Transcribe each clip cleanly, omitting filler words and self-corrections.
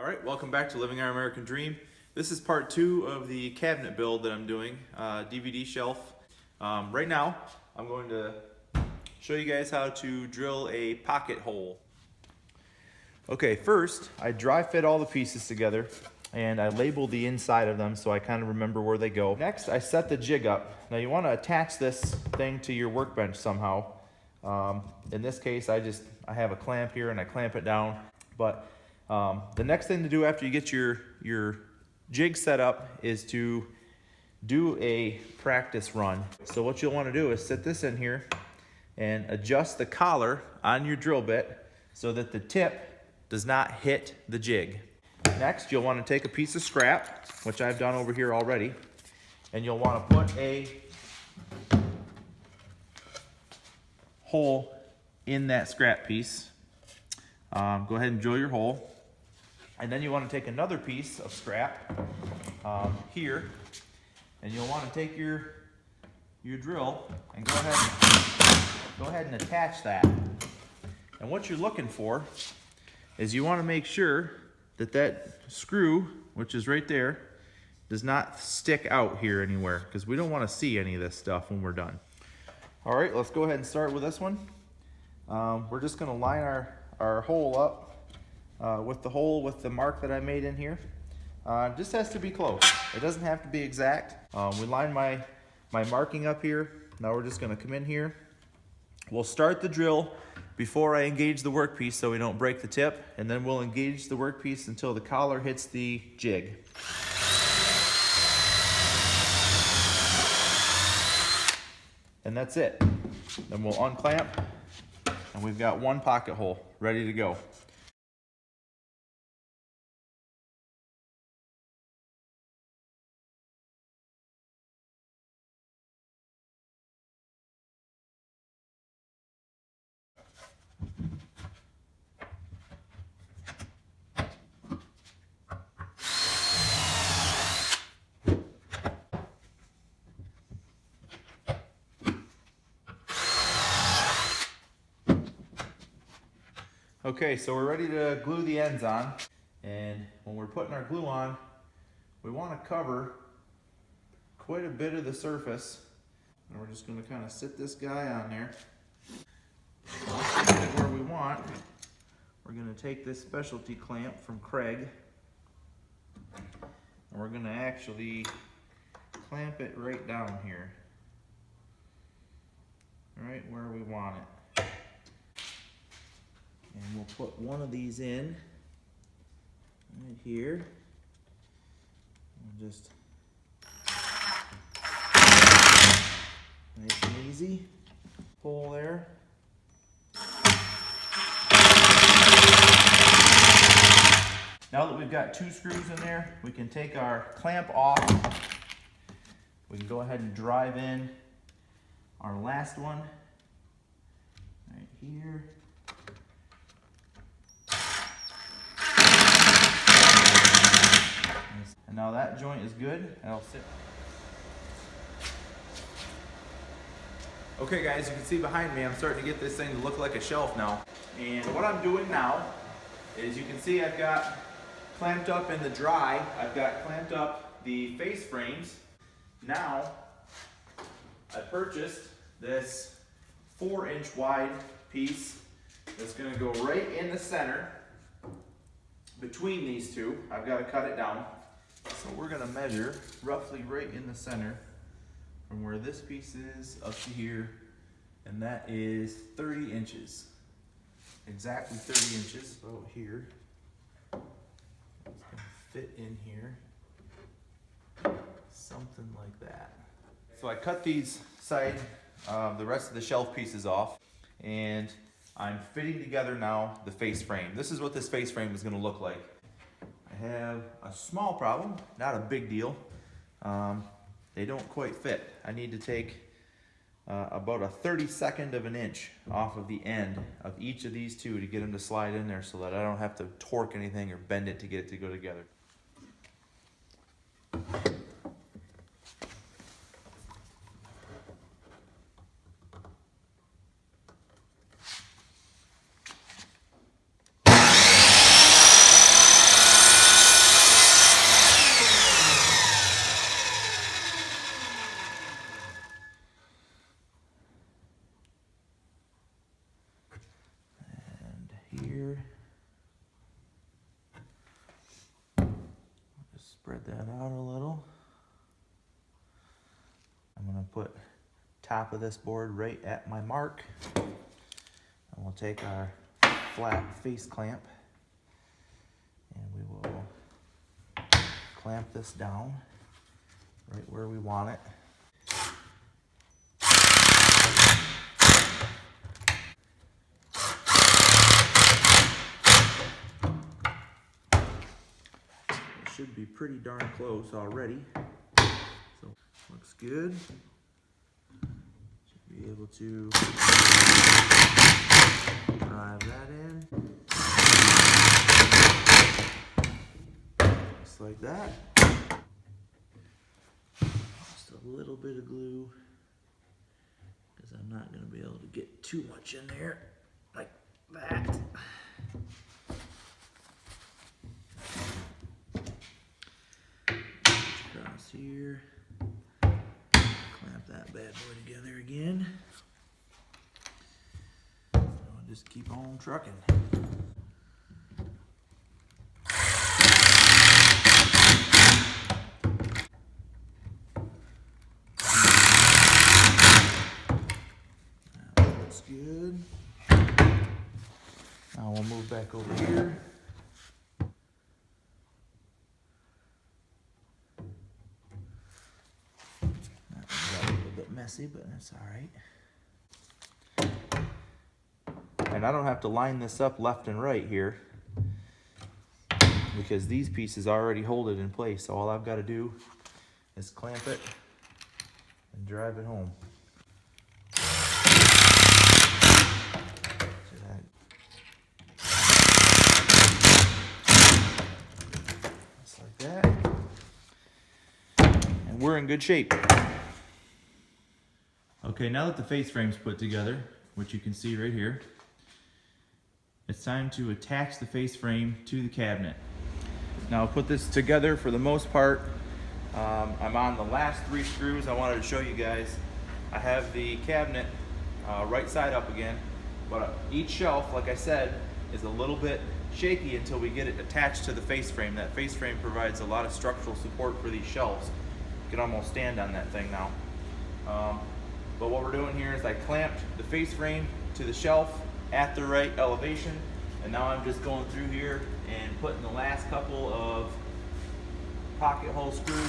All right, welcome back to Living Our American Dream. This is part 2 of the cabinet build that I'm doing, DVD shelf. Right now, I'm going to show you guys how to drill a pocket hole. Okay, first, I dry fit all the pieces together and I label the inside of them so I kind of remember where they go. Next, I set the jig up. Now you want to attach this thing to your workbench somehow. In this case, I have a clamp here and I clamp it down. But the next thing to do after you get your jig set up is to do a practice run. So what you'll want to do is sit this in here and adjust the collar on your drill bit so that the tip does not hit the jig. Next, you'll want to take a piece of scrap, which I've done over here already, and you'll want to put a hole in that scrap piece. Go ahead and drill your hole. And then you want to take another piece of scrap here, and you'll want to take your drill and go ahead and attach that. And what you're looking for is you want to make sure that that screw, which is right there, does not stick out here anywhere, because we don't want to see any of this stuff when we're done. All right, let's go ahead and start with this one. We're just going to line our hole up with the mark that I made in here. Just has to be close. It doesn't have to be exact. We line my marking up here. Now we're just going to come in here. We'll start the drill before I engage the workpiece so we don't break the tip, and then we'll engage the workpiece until the collar hits the jig. And that's it. Then we'll unclamp, and we've got one pocket hole ready to go. Okay, so we're ready to glue the ends on, and when we're putting our glue on, we want to cover quite a bit of the surface, and we're just going to kind of sit this guy on there. Once we get it where we want, we're going to take this specialty clamp from KREG, and we're going to actually clamp it right down here, right where we want it. And we'll put one of these in right here. And just nice and easy. Pull there. Now that we've got 2 screws in there, we can take our clamp off. We can go ahead and drive in our last one right here. And now that joint is good, and I'll sit. Okay guys, you can see behind me, I'm starting to get this thing to look like a shelf now. And what I'm doing now is, you can see I've got clamped up in the dry, I've got clamped up the face frames. Now, I purchased this 4-inch wide piece that's gonna go right in the center between these two. I've got to cut it down. So we're going to measure roughly right in the center from where this piece is up to here, and that is 30 inches. Exactly 30 inches. So here, it's going to fit in here, something like that. So I cut these the rest of the shelf pieces off, and I'm fitting together now the face frame. This is what this face frame is going to look like. I have a small problem, not a big deal. They don't quite fit. I need to take about a 32nd of an inch off of the end of each of these two to get them to slide in there so that I don't have to torque anything or bend it to get it to go together. Spread that out a little. I'm gonna put top of this board right at my mark. And we'll take our flat face clamp and we will clamp this down right where we want it. It should be pretty darn close already. So looks good. Should be able to drive that in. Just like that. Just a little bit of glue, because I'm not going to be able to get too much in there like that. Across here. Clamp that bad boy together again. I'll just keep on trucking. That looks good. Now we'll move back over here. That got a little bit messy, but that's all right. And I don't have to line this up left and right here, because these pieces already hold it in place. So all I've got to do is clamp it and drive it home. Just like that. And we're in good shape. Okay, now that the face frame's put together, which you can see right here, it's time to attach the face frame to the cabinet. Now, I'll put this together for the most part. I'm on the last 3 screws. I wanted to show you guys. I have the cabinet right side up again, but each shelf, like I said, is a little bit shaky until we get it attached to the face frame. That face frame provides a lot of structural support for these shelves. You can almost stand on that thing now. But what we're doing here is I clamped the face frame to the shelf at the right elevation, and now I'm just going through here and putting the last couple of pocket hole screws in.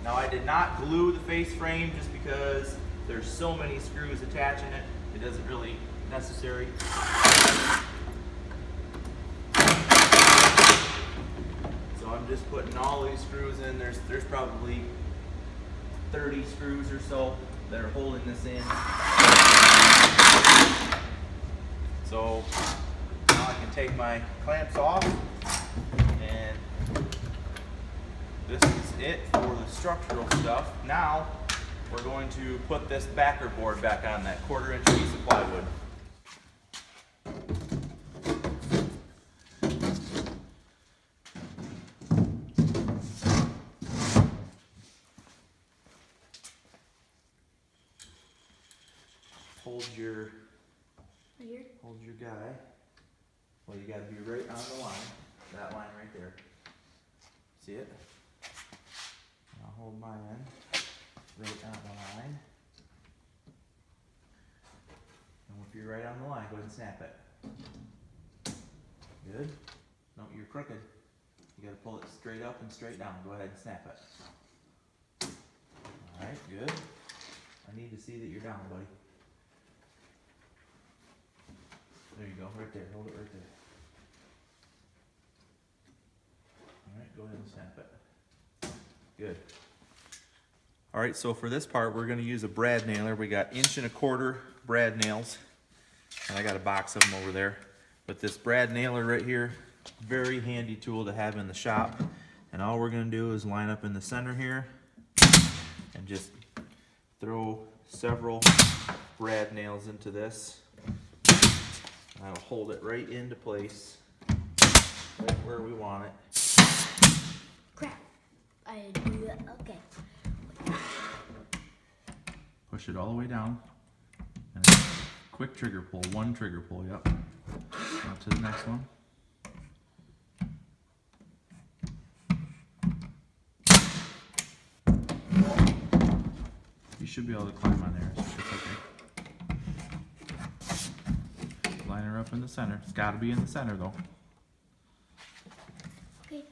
Now, I did not glue the face frame just because there's so many screws attaching it. It isn't really necessary. So I'm just putting all these screws in. There's probably 30 screws or so that are holding this in. So now I can take my clamps off, and this is it for the structural stuff. Now we're going to put this backer board back on, that 1/4-inch piece of plywood. Hold your guy. Well, you got to be right on the line. That line right there. See it? I'll hold my end right on the line. And if you're right on the line, go ahead and snap it. Good. No, you're crooked. You got to pull it straight up and straight down. Go ahead and snap it. All right, good. I need to see that you're down, buddy. There you go, right there. Hold it right there. All right, go ahead and snap it. Good. All right, so for this part, we're going to use a brad nailer. We got 1.25-inch brad nails, and I got a box of them over there. But this brad nailer right here, very handy tool to have in the shop. And all we're going to do is line up in the center here and just throw several brad nails into this. That'll hold it right into place, right where we want it. Crap. I do that. Okay. Push it all the way down. And quick trigger pull. 1 trigger pull, yep. Now to the next one. should be able to climb on there. It's okay. Line her up in the center. It's got to be in the center though. Okay.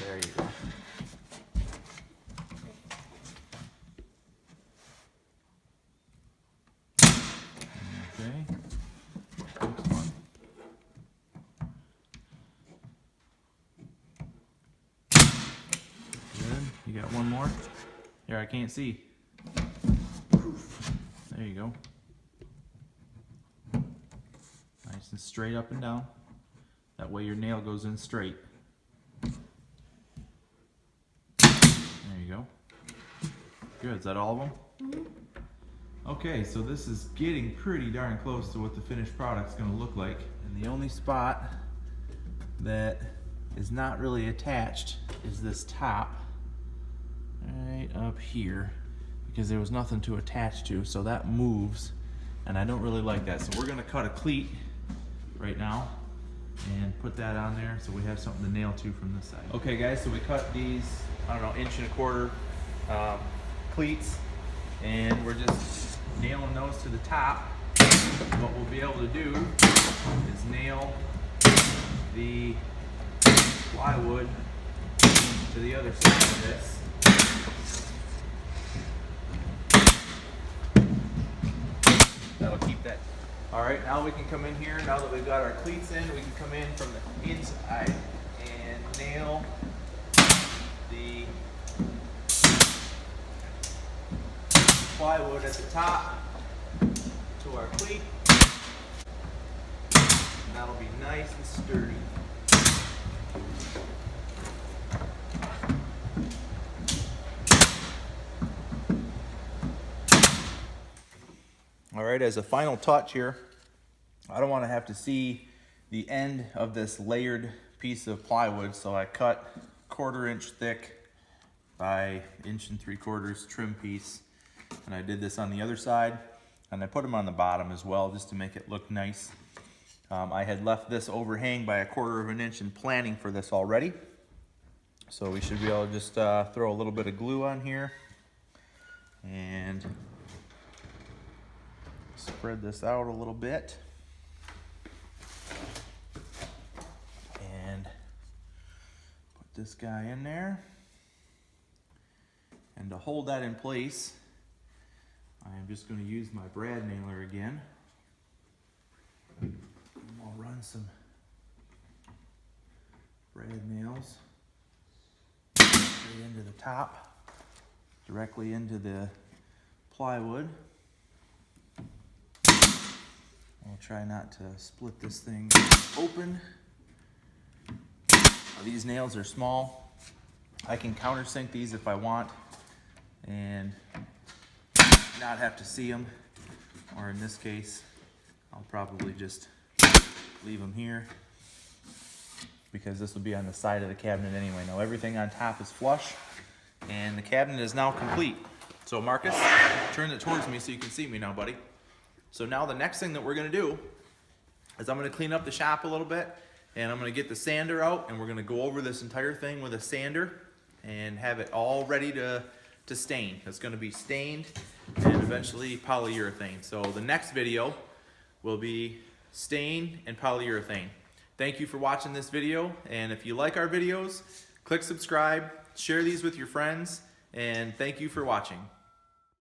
There you go. Okay. Next one. Good. You got one more? Here, I can't see. There you go. Nice and straight up and down. That way your nail goes in straight. There you go. Good. Is that all of them? Mm-hmm. Okay, so this is getting pretty darn close to what the finished product's going to look like. And the only spot that is not really attached is this top right up here, because there was nothing to attach to, so that moves, and I don't really like that. So we're going to cut a cleat right now and put that on there so we have something to nail to from this side. Okay guys, so we cut these, I don't know, 1.25 inch cleats, and we're just nailing those to the top. What we'll be able to do is nail the plywood to the other side of this. That'll keep that. All right, now we can come in here, now that we've got our cleats in, we can come in from the inside and nail the plywood at the top to our cleat. And that'll be nice and sturdy. All right, as a final touch here, I don't want to have to see the end of this layered piece of plywood, so I cut 1/4 inch thick by 1 3/4 trim piece, and I did this on the other side, and I put them on the bottom as well just to make it look nice. I had left this overhang by 1/4 inch in planning for this already, so we should be able to just throw a little bit of glue on here and spread this out a little bit and put this guy in there. And to hold that in place, I am just going to use my brad nailer again. And I'll run some brad nails straight into the top, directly into the plywood. I'll try not to split this thing open. These nails are small. I can countersink these if I want and not have to see them, or in this case I'll probably just leave them here because this will be on the side of the cabinet anyway. Now everything on top is flush and the cabinet is now complete. So Marcus, turn it towards me so you can see me now, buddy. So now the next thing that we're going to do is I'm going to clean up the shop a little bit, and I'm going to get the sander out, and we're going to go over this entire thing with a sander and have it all ready to stain. It's going to be stained and eventually polyurethane. So the next video will be stain and polyurethane. Thank you for watching this video, and if you like our videos, click subscribe, share these with your friends, and thank you for watching.